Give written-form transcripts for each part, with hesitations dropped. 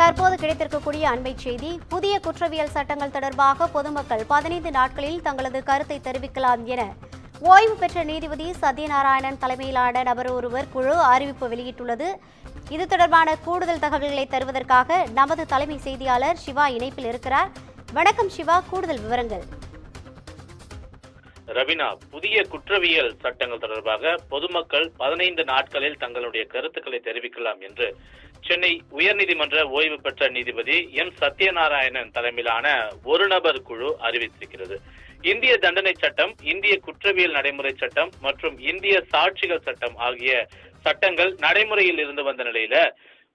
தற்போது கிடைத்திருக்கக்கூடிய அண்மை செய்தி, புதிய குற்றவியல் சட்டங்கள் தொடர்பாக பொதுமக்கள் 15 நாட்களில் தங்களது கருத்தை தெரிவிக்கலாம் என ஓய்வு பெற்ற நீதிபதி சத்யநாராயணன் தலைமையிலான நபர் ஒருவர் குழு அறிவிப்பு வெளியிட்டுள்ளது. இது தொடர்பான கூடுதல் தகவல்களை தருவதற்காக நமது தலைமை செய்தியாளர் சிவா இணைப்பில் இருக்கிறார். வணக்கம் சிவா, கூடுதல் விவரங்கள். ரவினா, புதிய குற்றவியல் சட்டங்கள் தொடர்பாக பொதுமக்கள் 15 நாட்களில் தங்களுடைய கருத்துக்களை தெரிவிக்கலாம் என்று சென்னை உயர்நீதிமன்ற ஓய்வு பெற்ற நீதிபதி எம் சத்யநாராயணன் தலைமையிலான ஒரு நபர் குழு அறிவித்திருக்கிறது. இந்திய தண்டனை சட்டம், இந்திய குற்றவியல் நடைமுறை சட்டம் மற்றும் இந்திய சாட்சிகள் சட்டம் ஆகிய சட்டங்கள் நடைமுறையில் இருந்து வந்த நிலையில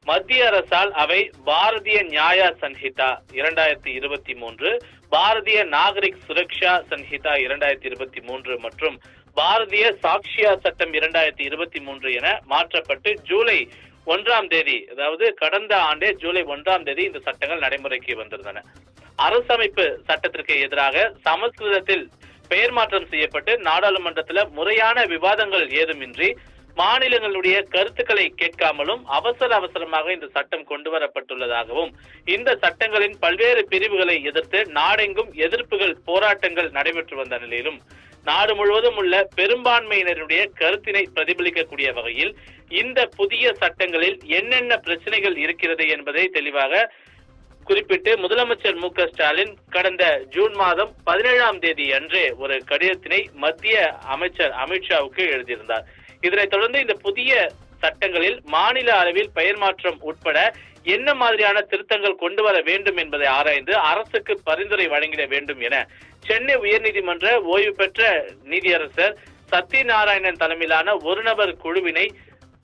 மத்திய அரசால் அவை பாரதிய நியாய சன்ஹிதா 2023, பாரதிய நாகரிக் சுரக்ஷா சன்ஹிதா 2023 மற்றும் பாரதிய சாக்ஷியா சட்டம் 2023 என மாற்றப்பட்டு ஜூலை 1ஆம் தேதி, அதாவது கடந்த ஆண்டே ஜூலை 1ஆம் தேதி இந்த சட்டங்கள் நடைமுறைக்கு வந்திருந்தன. அரசமைப்பு சட்டத்திற்கு எதிராக சமஸ்கிருதத்தில் பெயர் மாற்றம் செய்யப்பட்டு நாடாளுமன்றத்தில் முறையான விவாதங்கள் ஏதுமின்றி மாநிலங்களுடைய கருத்துக்களை கேட்காமலும் அவசரமாக இந்த சட்டம் கொண்டு வரப்பட்டுள்ளதாகவும், இந்த சட்டங்களின் பல்வேறு பிரிவுகளை எதிர்த்து நாடெங்கும் எதிர்ப்புகள், போராட்டங்கள் நடைபெற்று வந்த நிலையிலும் நாடு முழுவதும் உள்ள பெரும்பான்மையினருடைய கருத்தினை பிரதிபலிக்கக்கூடிய வகையில் இந்த புதிய சட்டங்களில் என்னென்ன பிரச்சனைகள் இருக்கிறது என்பதை தெளிவாக குறிப்பிட்டு முதலமைச்சர் மு க ஸ்டாலின் கடந்த ஜூன் மாதம் 17ஆம் தேதி அன்றே ஒரு கடிதத்தினை மத்திய அமைச்சர் அமித்ஷாவுக்கு எழுதியிருந்தார். இதனைத் தொடர்ந்து இந்த புதிய சட்டங்களில் மாநில அளவில் பெயர் மாற்றம் உட்பட என்ன மாதிரியான திருத்தங்கள் கொண்டு வர வேண்டும் என்பதை ஆராய்ந்து அரசுக்கு பரிந்துரை வழங்கிட வேண்டும் என சென்னை உயர்நீதிமன்ற ஓய்வு பெற்ற நீதியரசர் சத்யநாராயணன் தலைமையிலான ஒரு நபர் குழுவினை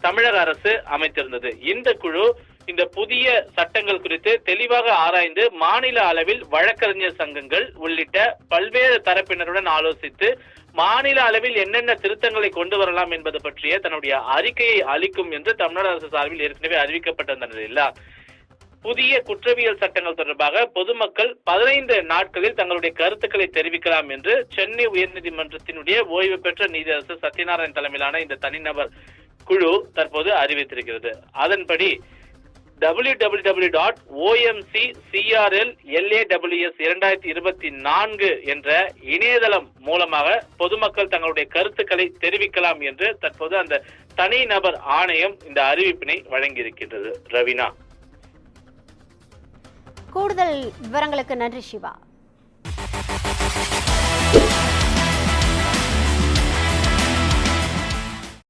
தமிழக அரசு அமைத்திருந்தது. இந்த குழு இந்த புதிய சட்டங்கள் குறித்து தெளிவாக ஆராய்ந்து மாநில அளவில் வழக்கறிஞர் சங்கங்கள் உள்ளிட்ட பல்வேறு தரப்பினருடன் ஆலோசித்து மாநில அளவில் என்னென்ன திருத்தங்களை கொண்டு வரலாம் என்பது பற்றிய தன்னுடைய அறிக்கையை அளிக்கும் என்று தமிழ்நாடு அரசு சார்பில் ஏற்கனவே அறிவிக்கப்பட்ட நிலையில் புதிய குற்றவியல் சட்டங்கள் தொடர்பாக பொதுமக்கள் 15 நாட்களில் தங்களுடைய கருத்துக்களை தெரிவிக்கலாம் என்று சென்னை உயர்நீதிமன்றத்தினுடைய ஓய்வு பெற்ற நீதியரசர் சத்யநாராயணன் தலைமையிலான இந்த தனிநபர் குழு தற்போது அறிவித்திருக்கிறது. அதன்படி www.omccrllaws2024 என்ற இணையதளம் மூலமாக பொதுமக்கள் தங்களுடைய கருத்துக்களை தெரிவிக்கலாம் என்று தற்போது அந்த தனிநபர் ஆணையம் இந்த அறிவிப்பினை வழங்கியிருக்கின்றது. ரவினா, கூடுதல் விவரங்களுக்கு நன்றி சிவா.